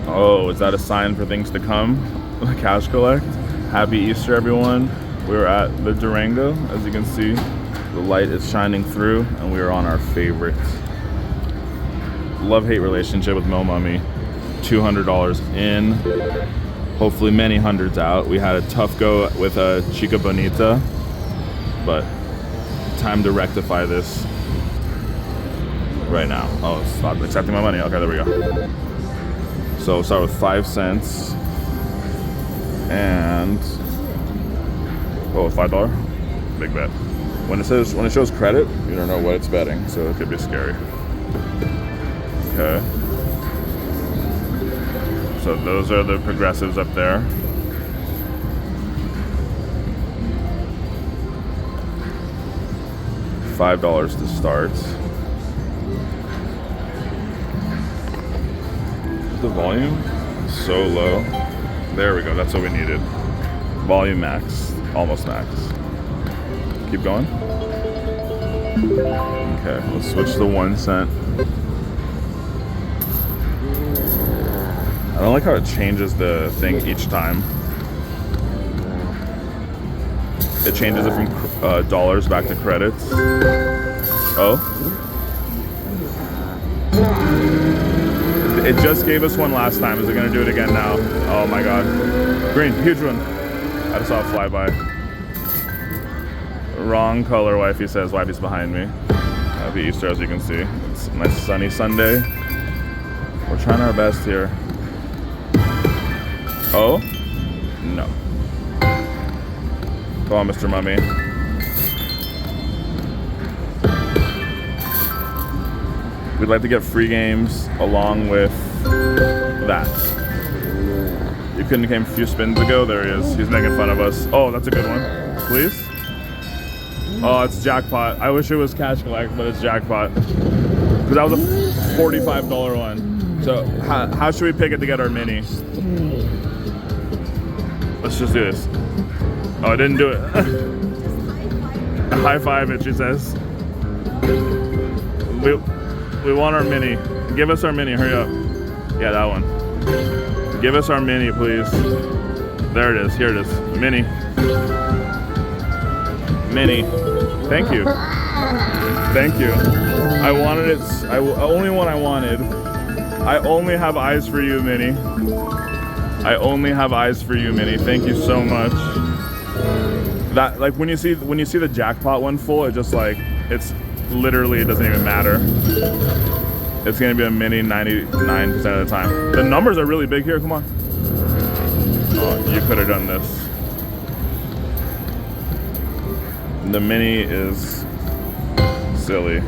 Oh, is that a sign for things to come? Cash collect. Happy Easter, everyone. We're at the Durango. As you can see, the light is shining through, and we are on our favorite love-hate relationship with Mo Mummy. $200 in, hopefully many hundreds out. We had a tough go with a Chica Bonita, but time to rectify this right now. Oh, it's not accepting my money. Okay, there we go. So we'll start with 5 cents and $5. Big bet. When it shows credit, you don't know what it's betting, so it could be scary. Okay. So those are the progressives up there. $5 to start. The volume so low. There we go. That's what we needed. Volume max, almost max. Keep going. Okay, let's switch to 1 cent. I don't like how it changes the thing each time. It changes it from dollars back to credits. Oh. It just gave us one last time. Is it gonna do it again now? Oh my God. Green, huge one. I just saw it fly by. Wrong color, wifey says. Wifey's behind me. Happy Easter, as you can see. It's a nice sunny Sunday. We're trying our best here. Oh? No. Come on, Mr. Mummy. We'd like to get free games along with that. You couldn't came a few spins ago. There he is. He's making fun of us. Oh, that's a good one. Please? Oh, it's jackpot. I wish it was cash collect, but it's jackpot. Because that was a $45 one. So how should we pick it to get our mini? Let's just do this. Oh, I didn't do it. High five it, she says. We want our mini. Give us our mini, hurry up. Yeah, that one. Give us our mini, please. There it is, here it is. Mini. Mini. Thank you. Thank you. I wanted it, only one I wanted. I only have eyes for you, Mini. I only have eyes for you, Mini. Thank you so much. That, like, when you see the jackpot one full, it just like, it's literally, it doesn't even matter. It's gonna be a mini 99% of the time. The numbers are really big here, come on. Oh, you could have done this. The mini is silly.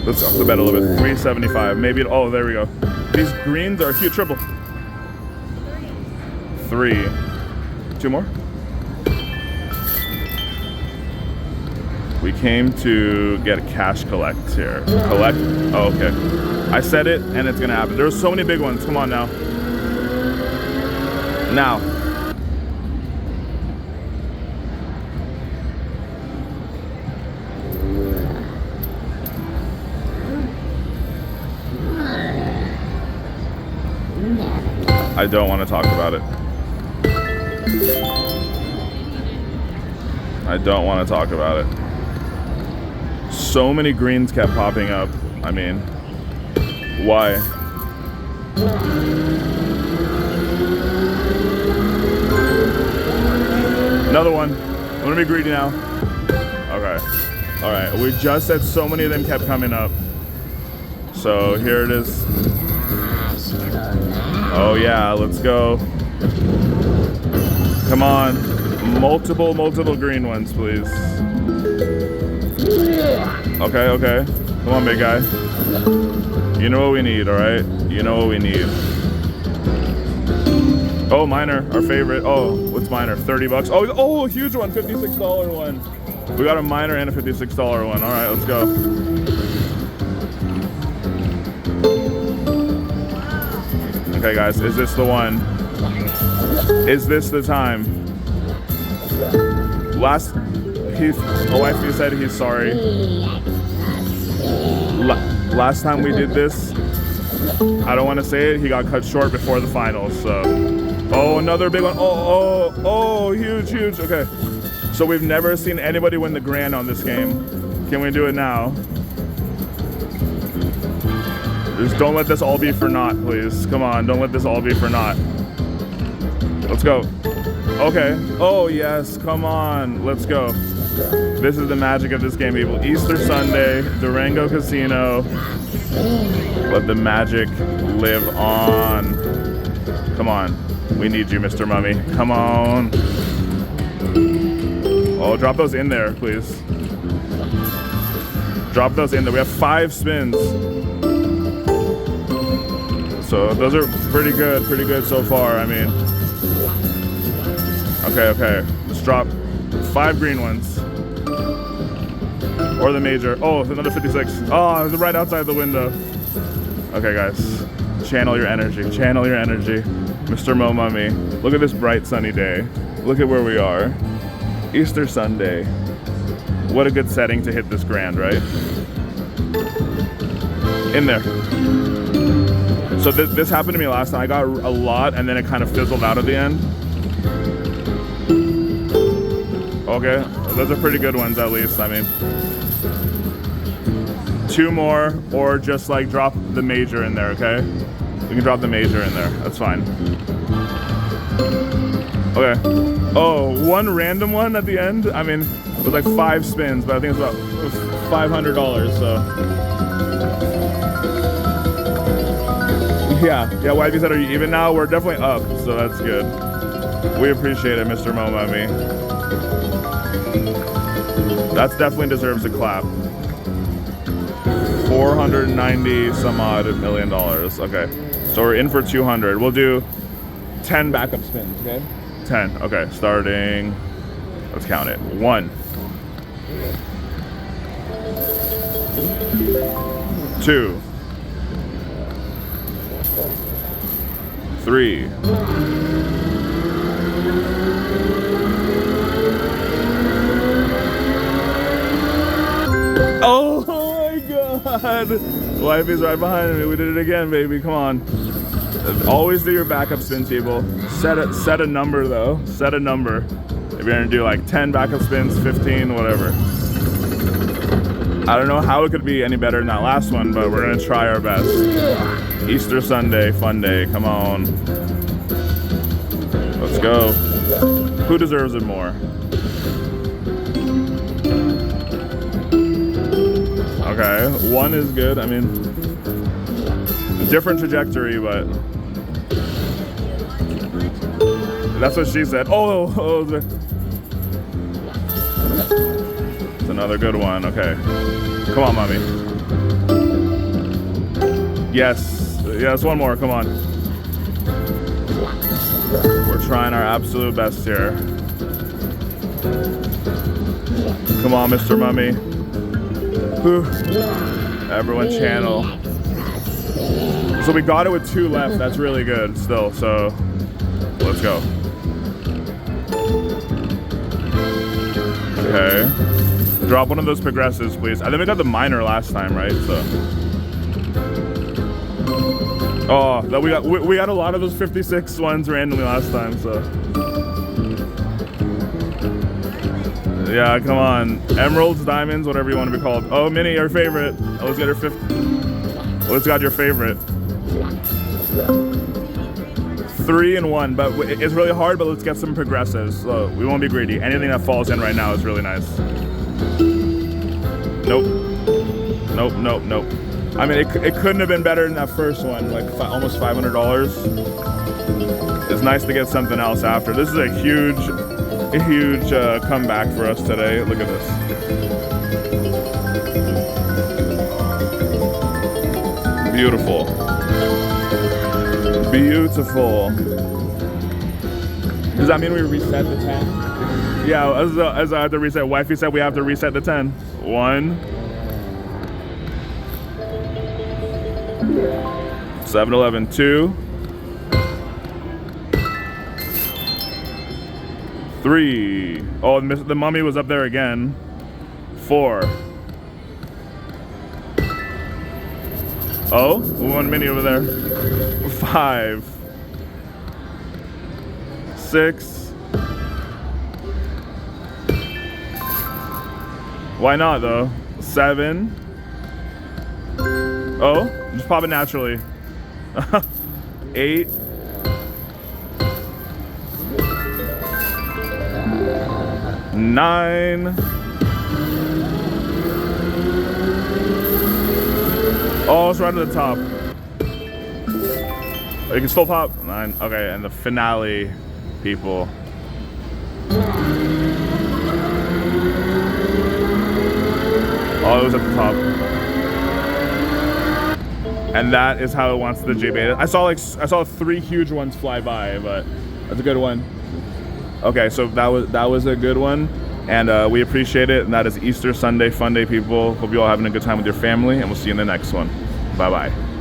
Let's up the bet a little bit. 375, maybe, oh, there we go. These greens are huge, triple. 3. 2 more. We came to get a cash collect here. Collect, oh, okay. I said it and it's gonna happen. There's so many big ones, come on now. Now. I don't want to talk about it. I don't want to talk about it. So many greens kept popping up. I mean, why? Another one. I'm gonna be greedy now. Okay. All right. We just said so many of them kept coming up. So here it is. Oh yeah, let's go. Come on. Multiple green ones, please. Okay, okay. Come on, big guy. You know what we need, all right? You know what we need. Oh, minor, our favorite. Oh, what's minor? 30 bucks. Oh, a huge one, $56 one. We got a minor and a $56 one. All right, let's go. Okay, guys, is this the one? Is this the time? My wife said he's sorry. Last time we did this, I don't want to say it. He got cut short before the finals. So, oh, another big one. Oh, huge, huge. Okay. So we've never seen anybody win the grand on this game. Can we do it now? Just don't let this all be for naught, please. Come on, don't let this all be for naught. Let's go. Okay. Oh, yes, come on. Let's go. This is the magic of this game, people. Easter Sunday, Durango Casino. Let the magic live on. Come on. We need you, Mr. Mummy. Come on. Oh, drop those in there, please. Drop those in there. We have 5 spins. So those are pretty good so far. I mean, okay. Let's drop 5 green ones. Or the major. Oh, another 56. Oh, it's right outside the window. Okay, guys. Channel your energy. Channel your energy. Mr. Mo Mummy. Look at this bright sunny day. Look at where we are. Easter Sunday. What a good setting to hit this grand, right? In there. So this happened to me last time. I got a lot and then it kind of fizzled out at the end. Okay, those are pretty good ones at least. I mean, 2 more or just like drop the major in there, okay? We can drop the major in there, that's fine. Okay. Oh, 1 random one at the end? I mean, it was like 5 spins, but I think it's about $500, so. Yeah, Wifey said, are you even now? We're definitely up, so that's good. We appreciate it, Mr. Mo Mummy. That definitely deserves a clap. 490 some odd million dollars. Okay, so we're in for 200. We'll do 10 backup spins, okay? 10, okay, starting, let's count it. 1. 2. 3. 'Oh my god! Wifey's right behind me. We did it again, baby. Come on. Always do your backup spins, people. Set a number though. Set a number. If you're gonna do like 10 backup spins, 15, whatever. I don't know how it could be any better than that last one, but we're gonna try our best. Easter Sunday, fun day, come on. Let's go. Who deserves it more? Okay, 1 is good. I mean, different trajectory, but that's what she said. Oh, it's another good one. Okay, come on, Mommy. Yes, 1 more. Come on. We're trying our absolute best here. Come on, Mr. Mummy. Whew. Everyone channel. So we got it with 2 left. That's really good still. So let's go. Okay. Drop one of those progressives, please. I think we got the minor last time, right? So. Oh, that we got a lot of those 56 ones randomly last time. So. Yeah, come on. Emeralds, diamonds, whatever you want to be called. Oh, Minnie, your favorite. Let's get her 50. Let's got your favorite. 3 and 1, but it's really hard, but let's get some progressives. So we won't be greedy. Anything that falls in right now is really nice. Nope. I mean, it couldn't have been better than that first one, like almost $500. It's nice to get something else after. This is a huge comeback for us today. Look at this. Beautiful. Beautiful. Does that mean we reset the 10? Yeah, as I have to reset. Wifey said we have to reset the 10. 1. 7-Eleven 2. 3. Oh, the mummy was up there again. 4. Oh, one mini over there. 5, 6. Why not though? 7. Oh, just pop it naturally. 8. 9. Oh, it's right at the top. You can still pop. 9. Okay, and the finale, people. Oh, it was at the top. And that is how it wants the J beta. I saw 3 huge ones fly by, but that's a good one. Okay, so that was a good one, and we appreciate it. And that is Easter Sunday Fun Day, people. Hope you all having a good time with your family, and we'll see you in the next one. Bye bye.